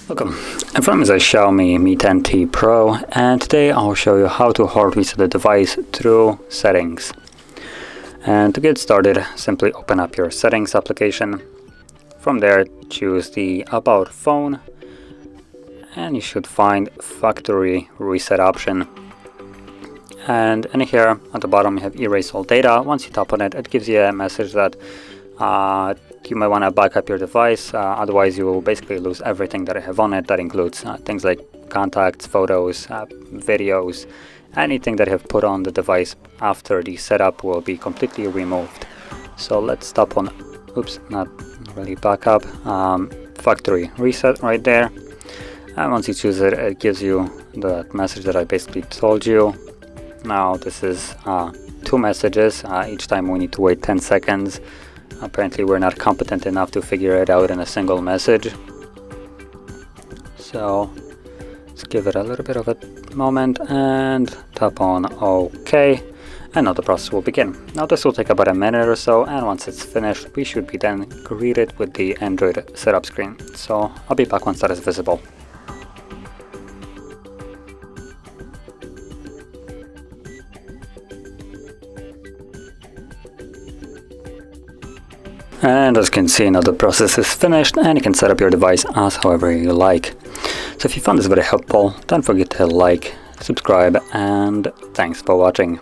Welcome, in front of me is a Xiaomi Mi 10T Pro, and today I'll show you how to hard reset the device through settings. And to get started, simply open up your settings application. From there, choose the About phone, and you should find Factory Reset option. And in here at the bottom you have erase all data. Once you tap on it, it gives you a message that you might want to back up your device, otherwise you will basically lose everything that I have on it. That includes things like contacts, photos, videos, anything that I have put on the device after the setup will be completely removed. So let's tap on, oops, not really backup, Factory Reset right there. And once you choose it, it gives you the message that I basically told you. Now this is two messages. Each time we need to wait 10 seconds. Apparently we're not competent enough to figure it out in a single message. So let's give it a little bit of a moment and tap on OK. And now the process will begin. Now this will take about a minute or so, and once it's finished, we should be then greeted with the Android setup screen. So I'll be back once that is visible. And as you can see, now the process is finished and you can set up your device as however you like. So if you found this very helpful, don't forget to like, subscribe, and thanks for watching.